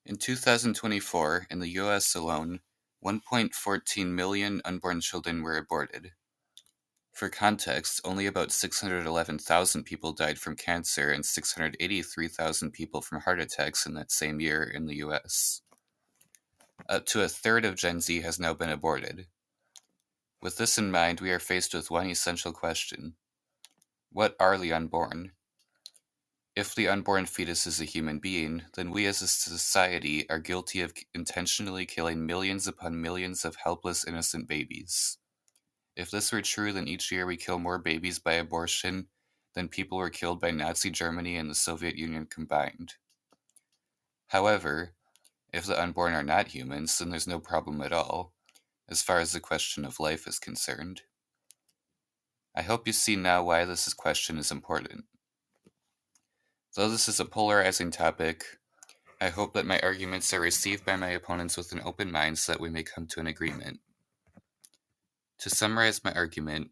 In 2024, in the US alone, 1.14 million unborn children were aborted. For context, only about 611,000 people died from cancer and 683,000 people from heart attacks in that same year in the US. Up to a third of Gen Z has now been aborted. With this in mind, we are faced with one essential question. What are the unborn? If the unborn fetus is a human being, then we as a society are guilty of intentionally killing millions upon millions of helpless, innocent babies. If this were true, then each year we kill more babies by abortion than people were killed by Nazi Germany and the Soviet Union combined. However, if the unborn are not humans, then there's no problem at all, as far as the question of life is concerned. I hope you see now why this question is important. Though this is a polarizing topic, I hope that my arguments are received by my opponents with an open mind so that we may come to an agreement. To summarize my argument,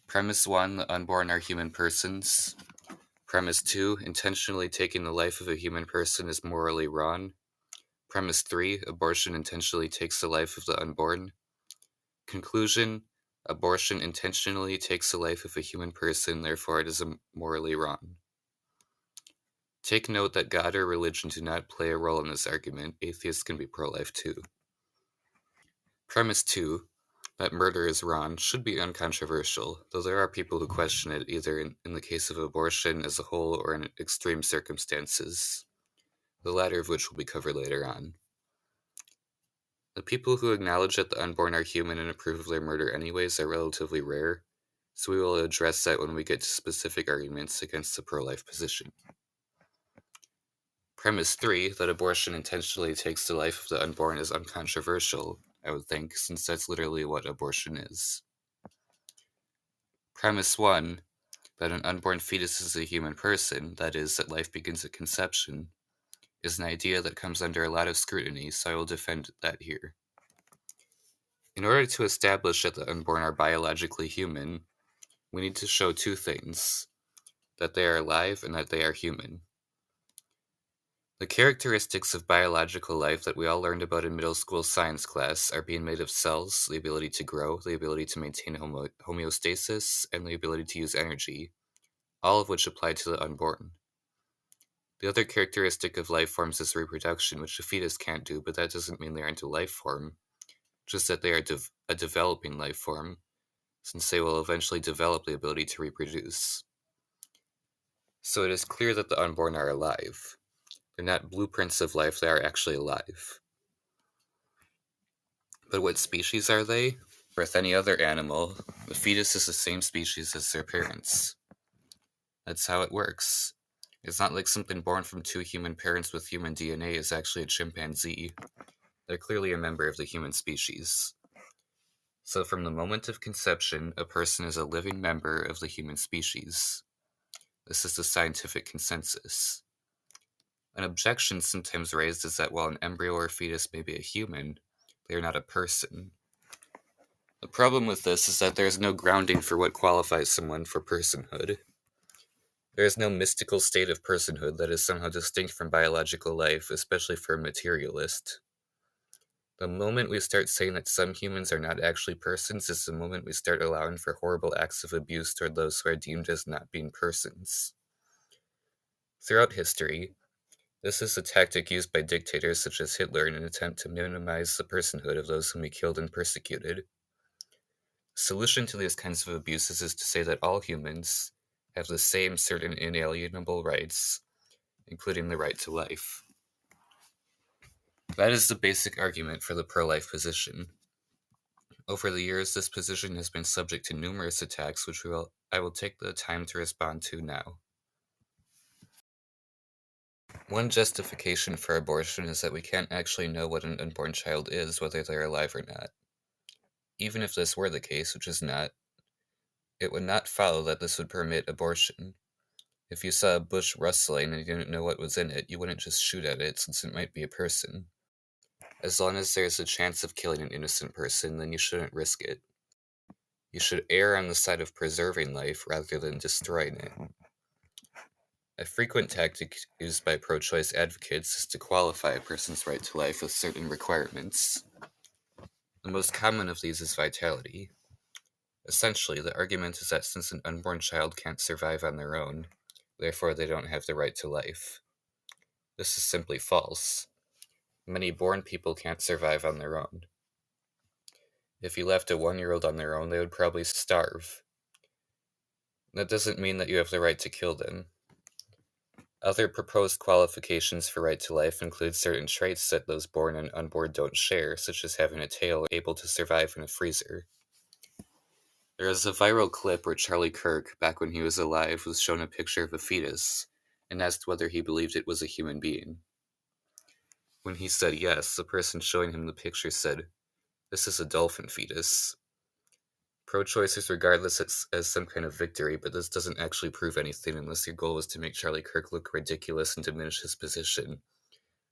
Premise 1, the unborn are human persons. Premise 2, intentionally taking the life of a human person is morally wrong. Premise 3, abortion intentionally takes the life of the unborn. Conclusion, abortion intentionally takes the life of a human person, therefore it is morally wrong. Take note that God or religion do not play a role in this argument. Atheists can be pro-life too. Premise 2, that murder is wrong, should be uncontroversial, though there are people who question it either in the case of abortion as a whole or in extreme circumstances, the latter of which will be covered later on. The people who acknowledge that the unborn are human and approve of their murder anyways are relatively rare, so we will address that when we get to specific arguments against the pro-life position. Premise 3, that abortion intentionally takes the life of the unborn is uncontroversial, I would think, since that's literally what abortion is. Premise 1, that an unborn fetus is a human person, that is, that life begins at conception, is an idea that comes under a lot of scrutiny, so I will defend that here. In order to establish that the unborn are biologically human, we need to show two things: that they are alive and that they are human. The characteristics of biological life that we all learned about in middle school science class are being made of cells, the ability to grow, the ability to maintain homeostasis, and the ability to use energy, all of which apply to the unborn. The other characteristic of life forms is reproduction, which a fetus can't do, but that doesn't mean they aren't a life form, just that they are a developing life form, since they will eventually develop the ability to reproduce. So it is clear that the unborn are alive. They're not blueprints of life, they are actually alive. But what species are they? With any other animal, the fetus is the same species as their parents. That's how it works. It's not like something born from two human parents with human DNA is actually a chimpanzee. They're clearly a member of the human species. So from the moment of conception, a person is a living member of the human species. This is the scientific consensus. An objection sometimes raised is that while an embryo or fetus may be a human, they are not a person. The problem with this is that there is no grounding for what qualifies someone for personhood. There is no mystical state of personhood that is somehow distinct from biological life, especially for a materialist. The moment we start saying that some humans are not actually persons is the moment we start allowing for horrible acts of abuse toward those who are deemed as not being persons. Throughout history, this is a tactic used by dictators such as Hitler in an attempt to minimize the personhood of those whom he killed and persecuted. The solution to these kinds of abuses is to say that all humans have the same certain inalienable rights, including the right to life. That is the basic argument for the pro-life position. Over the years, this position has been subject to numerous attacks, which I will take the time to respond to now. One justification for abortion is that we can't actually know what an unborn child is, whether they're alive or not. Even if this were the case, which is not, it would not follow that this would permit abortion. If you saw a bush rustling and you didn't know what was in it, you wouldn't just shoot at it since it might be a person. As long as there's a chance of killing an innocent person, then you shouldn't risk it. You should err on the side of preserving life rather than destroying it. A frequent tactic used by pro-choice advocates is to qualify a person's right to life with certain requirements. The most common of these is vitality. Essentially, the argument is that since an unborn child can't survive on their own, therefore they don't have the right to life. This is simply false. Many born people can't survive on their own. If you left a 1-year-old on their own, they would probably starve. That doesn't mean that you have the right to kill them. Other proposed qualifications for right to life include certain traits that those born and unborn don't share, such as having a tail or able to survive in a freezer. There is a viral clip where Charlie Kirk, back when he was alive, was shown a picture of a fetus and asked whether he believed it was a human being. When he said yes, the person showing him the picture said, "This is a dolphin fetus." Pro-choicers regard this as some kind of victory, but this doesn't actually prove anything unless your goal was to make Charlie Kirk look ridiculous and diminish his position,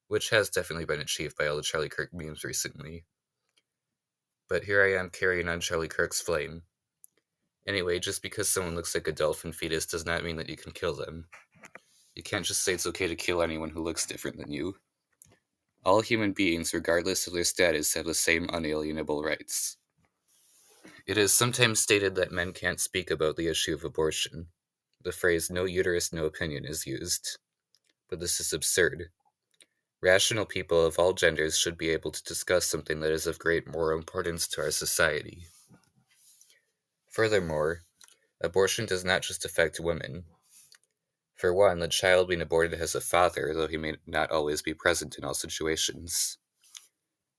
which has definitely been achieved by all the Charlie Kirk memes recently. But here I am carrying on Charlie Kirk's flame. Anyway, just because someone looks like a dolphin fetus does not mean that you can kill them. You can't just say it's okay to kill anyone who looks different than you. All human beings, regardless of their status, have the same unalienable rights. It is sometimes stated that men can't speak about the issue of abortion. The phrase "no uterus, no opinion" is used. But this is absurd. Rational people of all genders should be able to discuss something that is of great moral importance to our society. Furthermore, abortion does not just affect women. For one, the child being aborted has a father, though he may not always be present in all situations.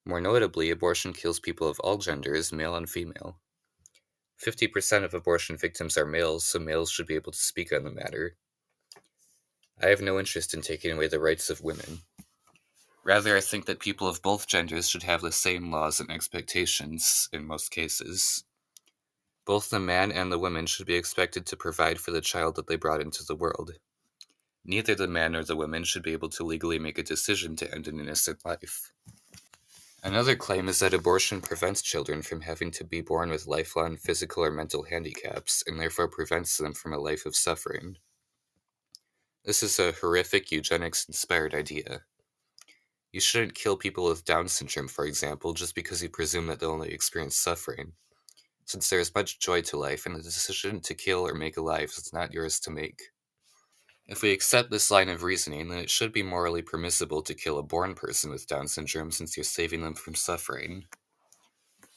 More notably, abortion kills people of all genders, male and female. 50% of abortion victims are males, so males should be able to speak on the matter. I have no interest in taking away the rights of women. Rather, I think that people of both genders should have the same laws and expectations in most cases. Both the man and the woman should be expected to provide for the child that they brought into the world. Neither the man nor the woman should be able to legally make a decision to end an innocent life. Another claim is that abortion prevents children from having to be born with lifelong physical or mental handicaps, and therefore prevents them from a life of suffering. This is a horrific eugenics-inspired idea. You shouldn't kill people with Down syndrome, for example, just because you presume that they'll only experience suffering, since there is much joy to life, and the decision to kill or make alive is not yours to make. If we accept this line of reasoning, then it should be morally permissible to kill a born person with Down syndrome since you're saving them from suffering.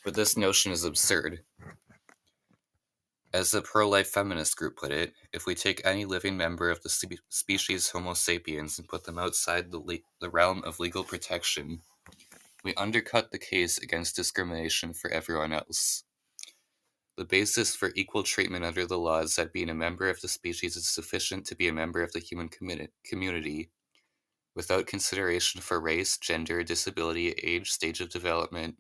But this notion is absurd. As the pro-life feminist group put it, if we take any living member of the species Homo sapiens and put them outside the realm of legal protection, we undercut the case against discrimination for everyone else. The basis for equal treatment under the law is that being a member of the species is sufficient to be a member of the human community, without consideration for race, gender, disability, age, stage of development,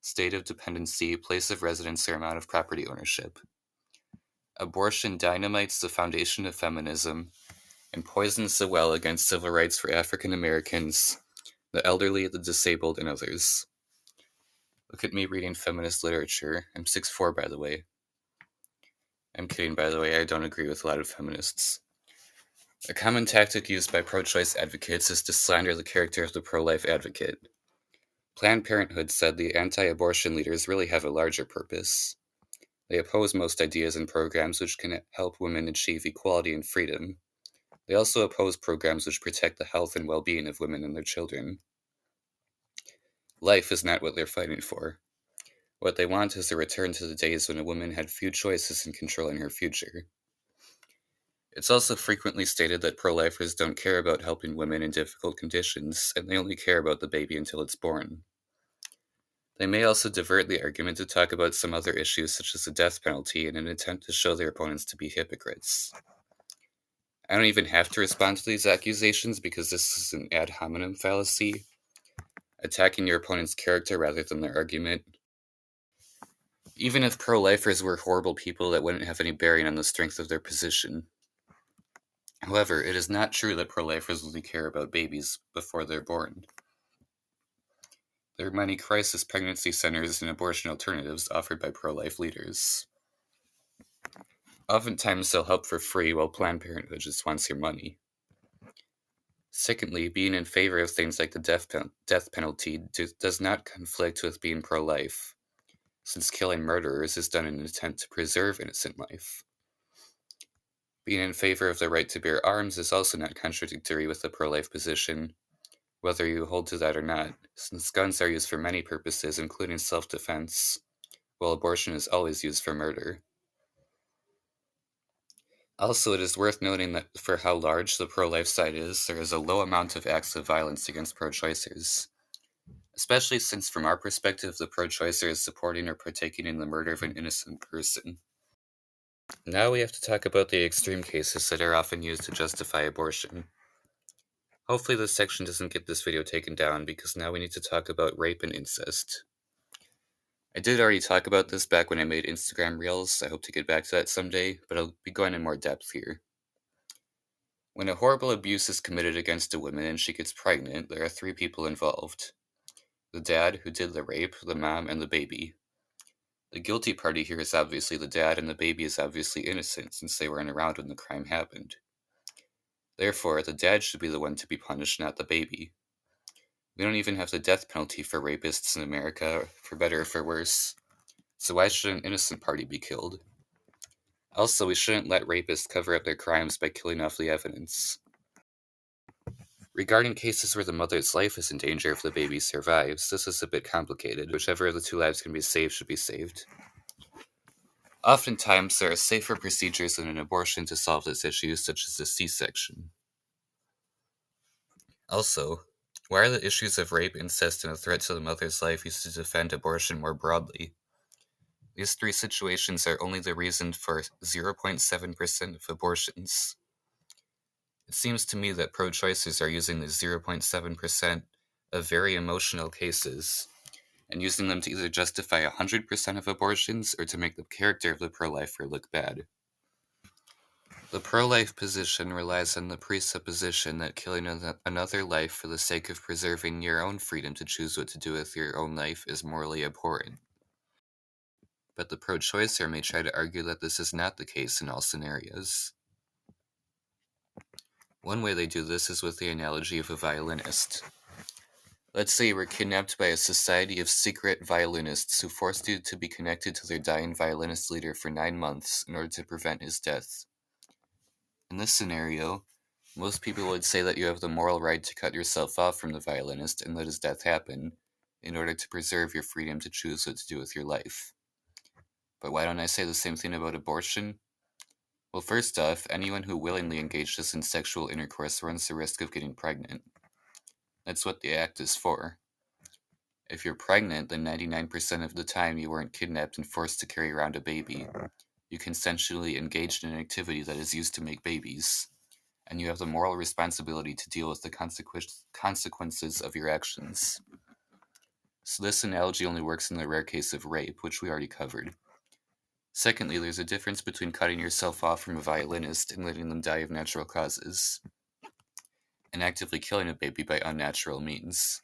state of dependency, place of residence, or amount of property ownership. Abortion dynamites the foundation of feminism and poisons the well against civil rights for African Americans, the elderly, the disabled, and others. Look at me reading feminist literature. I'm 6'4", by the way. I'm kidding, by the way, I don't agree with a lot of feminists. A common tactic used by pro-choice advocates is to slander the character of the pro-life advocate. Planned Parenthood said the anti-abortion leaders really have a larger purpose. They oppose most ideas and programs which can help women achieve equality and freedom. They also oppose programs which protect the health and well-being of women and their children. Life is not what they're fighting for. What they want is a return to the days when a woman had few choices in controlling her future. It's also frequently stated that pro-lifers don't care about helping women in difficult conditions, and they only care about the baby until it's born. They may also divert the argument to talk about some other issues such as the death penalty in an attempt to show their opponents to be hypocrites. I don't even have to respond to these accusations because this is an ad hominem fallacy, attacking your opponent's character rather than their argument. Even if pro-lifers were horrible people, that wouldn't have any bearing on the strength of their position. However, it is not true that pro-lifers only care about babies before they're born. There are many crisis pregnancy centers and abortion alternatives offered by pro-life leaders. Oftentimes they'll help for free while Planned Parenthood just wants your money. Secondly, being in favor of things like the death penalty does not conflict with being pro-life, since killing murderers is done in an attempt to preserve innocent life. Being in favor of the right to bear arms is also not contradictory with the pro-life position, whether you hold to that or not, since guns are used for many purposes, including self-defense, while abortion is always used for murder. Also, it is worth noting that for how large the pro-life side is, there is a low amount of acts of violence against pro-choicers, especially since from our perspective, the pro-choicer is supporting or partaking in the murder of an innocent person. Now we have to talk about the extreme cases that are often used to justify abortion. Hopefully this section doesn't get this video taken down, because now we need to talk about rape and incest. I did already talk about this back when I made Instagram Reels. I hope to get back to that someday, but I'll be going in more depth here. When a horrible abuse is committed against a woman and she gets pregnant, there are 3 people involved. The dad, who did the rape, the mom, and the baby. The guilty party here is obviously the dad, and the baby is obviously innocent, since they weren't around when the crime happened. Therefore, the dad should be the one to be punished, not the baby. We don't even have the death penalty for rapists in America, for better or for worse. So why should an innocent party be killed? Also, we shouldn't let rapists cover up their crimes by killing off the evidence. Regarding cases where the mother's life is in danger if the baby survives, this is a bit complicated. Whichever of the 2 lives can be saved should be saved. Oftentimes, there are safer procedures than an abortion to solve this issue, such as a C-section. Also, why are the issues of rape, incest, and a threat to the mother's life used to defend abortion more broadly? These 3 situations are only the reason for 0.7% of abortions. It seems to me that pro-choicers are using the 0.7% of very emotional cases and using them to either justify 100% of abortions or to make the character of the pro-lifer look bad. The pro-life position relies on the presupposition that killing another life for the sake of preserving your own freedom to choose what to do with your own life is morally abhorrent. But the pro-choicer may try to argue that this is not the case in all scenarios. One way they do this is with the analogy of a violinist. Let's say you were kidnapped by a society of secret violinists who forced you to be connected to their dying violinist leader for 9 months in order to prevent his death. In this scenario, most people would say that you have the moral right to cut yourself off from the violinist and let his death happen, in order to preserve your freedom to choose what to do with your life. But why don't I say the same thing about abortion? Well, first off, anyone who willingly engages in sexual intercourse runs the risk of getting pregnant. That's what the act is for. If you're pregnant, then 99% of the time you weren't kidnapped and forced to carry around a baby. You consensually engaged in an activity that is used to make babies, and you have the moral responsibility to deal with the consequences of your actions. So this analogy only works in the rare case of rape, which we already covered. Secondly, there's a difference between cutting yourself off from a violinist and letting them die of natural causes, and actively killing a baby by unnatural means.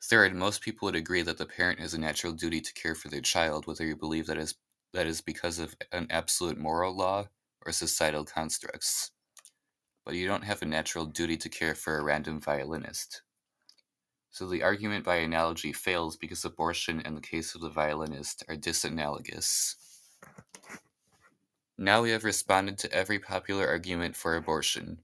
Third, most people would agree that the parent has a natural duty to care for their child, whether you believe that is because of an absolute moral law or societal constructs. But you don't have a natural duty to care for a random violinist. So the argument by analogy fails because abortion and the case of the violinist are disanalogous. Now we have responded to every popular argument for abortion.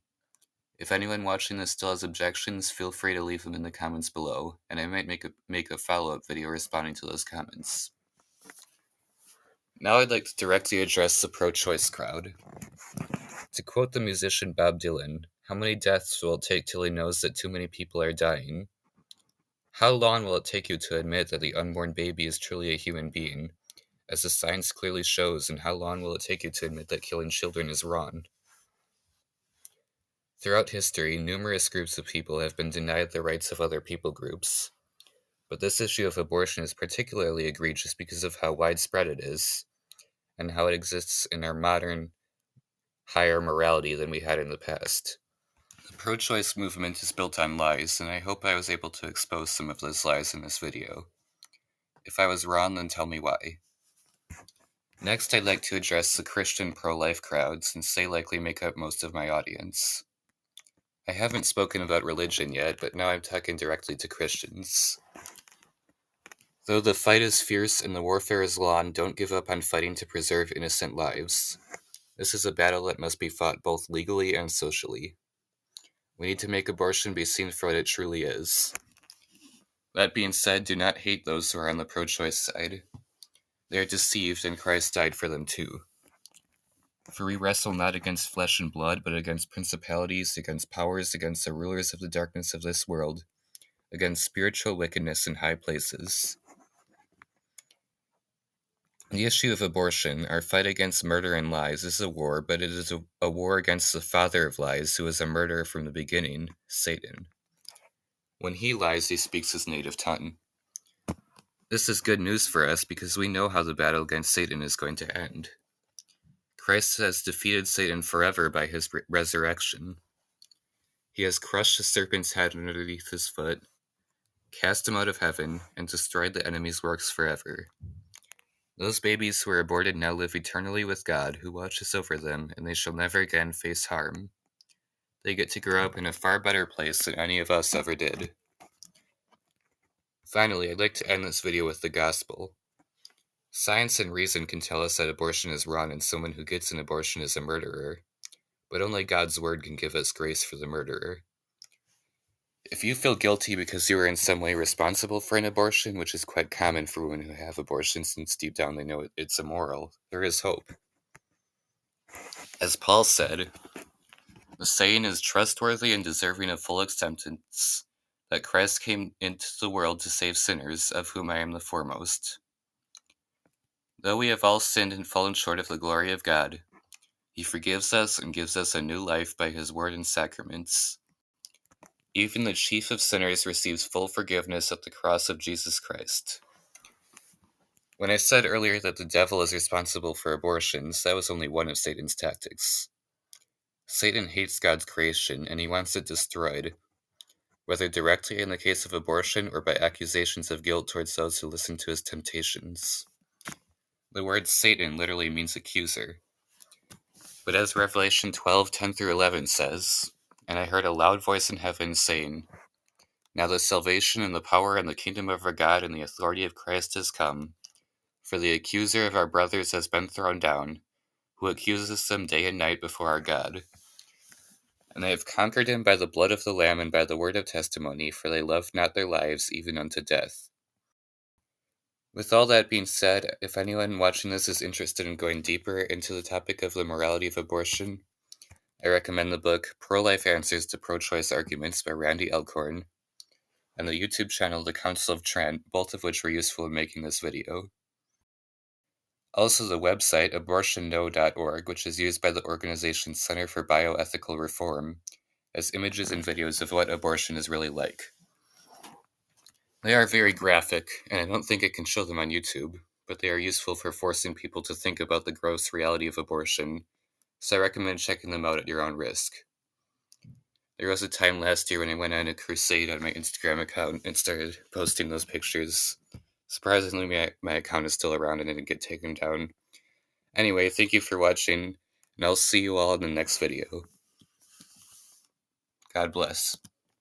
If anyone watching this still has objections, feel free to leave them in the comments below, and I might make a follow-up video responding to those comments. Now I'd like to directly address the pro-choice crowd. To quote the musician Bob Dylan, how many deaths will it take till he knows that too many people are dying? How long will it take you to admit that the unborn baby is truly a human being, as the science clearly shows, and how long will it take you to admit that killing children is wrong? Throughout history, numerous groups of people have been denied the rights of other people groups, but this issue of abortion is particularly egregious because of how widespread it is, and how it exists in our modern, higher morality than we had in the past. The pro-choice movement is built on lies, and I hope I was able to expose some of those lies in this video. If I was wrong, then tell me why. Next, I'd like to address the Christian pro-life crowd, since they likely make up most of my audience. I haven't spoken about religion yet, but now I'm talking directly to Christians. Though the fight is fierce and the warfare is long, don't give up on fighting to preserve innocent lives. This is a battle that must be fought both legally and socially. We need to make abortion be seen for what it truly is. That being said, do not hate those who are on the pro-choice side. They are deceived, and Christ died for them too. For we wrestle not against flesh and blood, but against principalities, against powers, against the rulers of the darkness of this world, against spiritual wickedness in high places. The issue of abortion, our fight against murder and lies, is a war, but it is a war against the father of lies, who is a murderer from the beginning, Satan. When he lies, he speaks his native tongue. This is good news for us because we know how the battle against Satan is going to end. Christ has defeated Satan forever by his resurrection. He has crushed the serpent's head underneath his foot, cast him out of heaven, and destroyed the enemy's works forever. Those babies who are aborted now live eternally with God, who watches over them, and they shall never again face harm. They get to grow up in a far better place than any of us ever did. Finally, I'd like to end this video with the gospel. Science and reason can tell us that abortion is wrong and someone who gets an abortion is a murderer, but only God's word can give us grace for the murderer. If you feel guilty because you are in some way responsible for an abortion, which is quite common for women who have abortions since deep down they know it's immoral, there is hope. As Paul said, the saying is trustworthy and deserving of full acceptance, that Christ came into the world to save sinners, of whom I am the foremost. Though we have all sinned and fallen short of the glory of God, he forgives us and gives us a new life by his word and sacraments. Even the chief of sinners receives full forgiveness at the cross of Jesus Christ. When I said earlier that the devil is responsible for abortions, that was only one of Satan's tactics. Satan hates God's creation, and he wants it destroyed, whether directly in the case of abortion or by accusations of guilt towards those who listen to his temptations. The word Satan literally means accuser. But as Revelation 12:10-11 says, "And I heard a loud voice in heaven saying, Now the salvation and the power and the kingdom of our God and the authority of Christ has come, for the accuser of our brothers has been thrown down, who accuses them day and night before our God. And they have conquered him by the blood of the Lamb and by the word of testimony, for they loved not their lives even unto death." With all that being said, if anyone watching this is interested in going deeper into the topic of the morality of abortion, I recommend the book Pro-Life Answers to Pro-Choice Arguments by Randy Elkhorn, and the YouTube channel The Council of Trent, both of which were useful in making this video. Also the website abortionno.org, which is used by the organization Center for Bioethical Reform, as images and videos of what abortion is really like. They are very graphic, and I don't think I can show them on YouTube, but they are useful for forcing people to think about the gross reality of abortion, so I recommend checking them out at your own risk. There was a time last year when I went on a crusade on my Instagram account and started posting those pictures. Surprisingly, my account is still around and didn't get taken down. Anyway, thank you for watching, and I'll see you all in the next video. God bless.